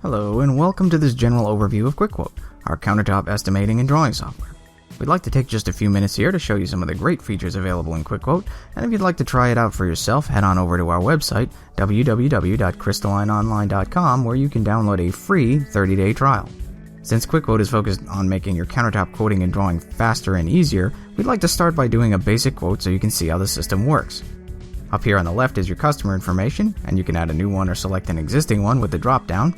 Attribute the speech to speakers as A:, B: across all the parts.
A: Hello and welcome to this general overview of QuickQuote, our countertop estimating and drawing software. We'd like to take just a few minutes here to show you some of the great features available in QuickQuote, and if you'd like to try it out for yourself, head on over to our website, www.crystalineonline.com, where you can download a free 30-day trial. Since QuickQuote is focused on making your countertop quoting and drawing faster and easier, we'd like to start by doing a basic quote so you can see how the system works. Up here on the left is your customer information, and you can add a new one or select an existing one with the drop-down.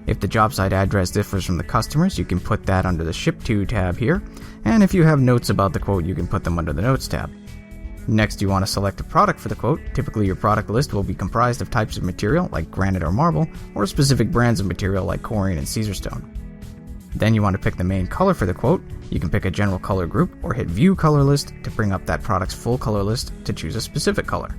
A: If the job site address differs from the customer's, you can put that under the Ship To tab here, and if you have notes about the quote, you can put them under the Notes tab. Next, you want to select a product for the quote. Typically, your product list will be comprised of types of material like granite or marble, or specific brands of material like corian and Caesarstone. Then you want to pick the main color for the quote. You can pick a general color group or hit View Color List to bring up that product's full color list to choose a specific color.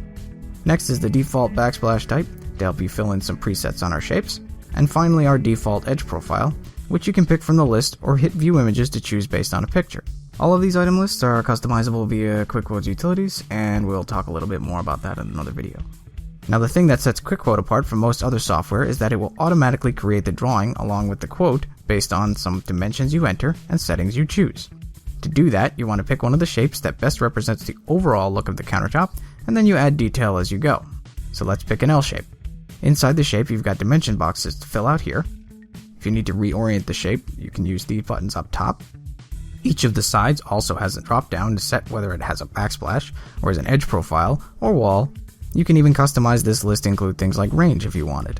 A: Next is the default backsplash type to help you fill in some presets on our shapes. And finally, our default edge profile, which you can pick from the list or hit View Images to choose based on a picture. All of these item lists are customizable via QuickQuote's utilities, and we'll talk a little bit more about that in another video. Now, the thing that sets QuickQuote apart from most other software is that it will automatically create the drawing along with the quote based on some dimensions you enter and settings you choose. To do that, you want to pick one of the shapes that best represents the overall look of the countertop, and then you add detail as you go. So let's pick an L shape. Inside the shape, you've got dimension boxes to fill out here. If you need to reorient the shape, you can use these buttons up top. Each of the sides also has a drop down to set whether it has a backsplash, or is an edge profile, or wall. You can even customize this list to include things like range if you wanted.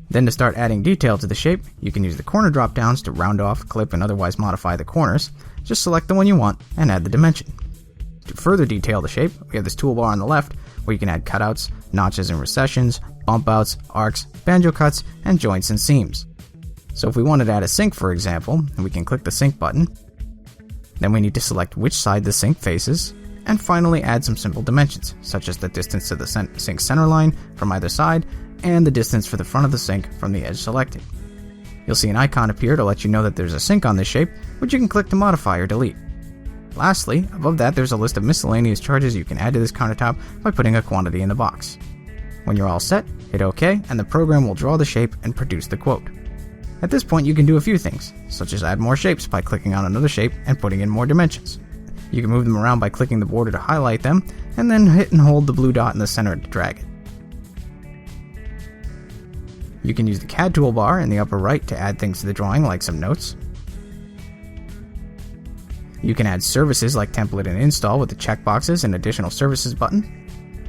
A: Then to start adding detail to the shape, you can use the corner drop downs to round off, clip, and otherwise modify the corners. Just select the one you want and add the dimension. To further detail the shape, we have this toolbar on the left where you can add cutouts, notches and recessions, bump outs, arcs, banjo cuts, and joints and seams. So if we wanted to add a sink, for example, we can click the sink button. Then we need to select which side the sink faces, and finally add some simple dimensions, such as the distance to the sink center line from either side, and the distance for the front of the sink from the edge selected. You'll see an icon appear to let you know that there's a sink on this shape, which you can click to modify or delete. Lastly, above that there's a list of miscellaneous charges you can add to this countertop by putting a quantity in the box. When you're all set, hit OK, and the program will draw the shape and produce the quote. At this point, you can do a few things, such as add more shapes by clicking on another shape and putting in more dimensions. You can move them around by clicking the border to highlight them, and then hit and hold the blue dot in the center to drag it. You can use the CAD toolbar in the upper right to add things to the drawing, like some notes. You can add services like template and install with the checkboxes and additional services button.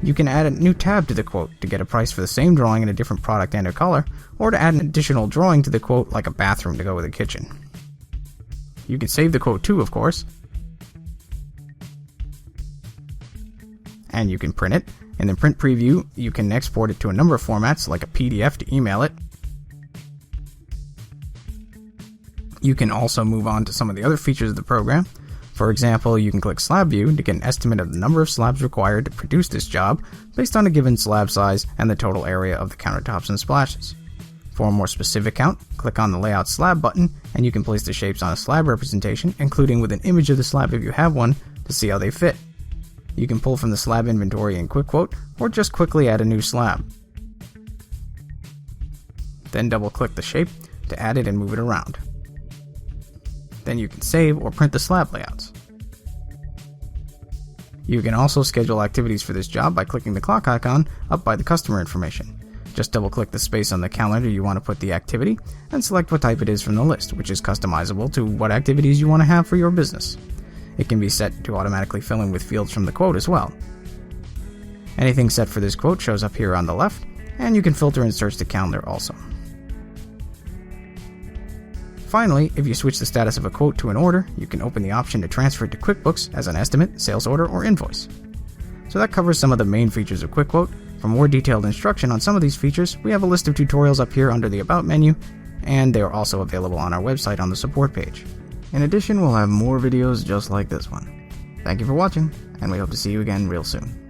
A: You can add a new tab to the quote to get a price for the same drawing in a different product and or color, or to add an additional drawing to the quote like a bathroom to go with a kitchen. You can save the quote too, of course. And you can print it. In the print preview, you can export it to a number of formats like a PDF to email it. You can also move on to some of the other features of the program. For example, you can click Slab View to get an estimate of the number of slabs required to produce this job based on a given slab size and the total area of the countertops and splashes. For a more specific count, click on the Layout Slab button and you can place the shapes on a slab representation, including with an image of the slab if you have one, to see how they fit. You can pull from the slab inventory in QuickQuote or just quickly add a new slab. Then double-click the shape to add it and move it around. Then you can save or print the slab layouts. You can also schedule activities for this job by clicking the clock icon up by the customer information. Just double-click the space on the calendar you want to put the activity and select what type it is from the list, which is customizable to what activities you want to have for your business. It can be set to automatically fill in with fields from the quote as well. Anything set for this quote shows up here on the left, and you can filter and search the calendar also. Finally, if you switch the status of a quote to an order, you can open the option to transfer it to QuickBooks as an estimate, sales order, or invoice. So that covers some of the main features of QuickQuote. For more detailed instruction on some of these features, we have a list of tutorials up here under the About menu, and they are also available on our website on the support page. In addition, we'll have more videos just like this one. Thank you for watching, and we hope to see you again real soon.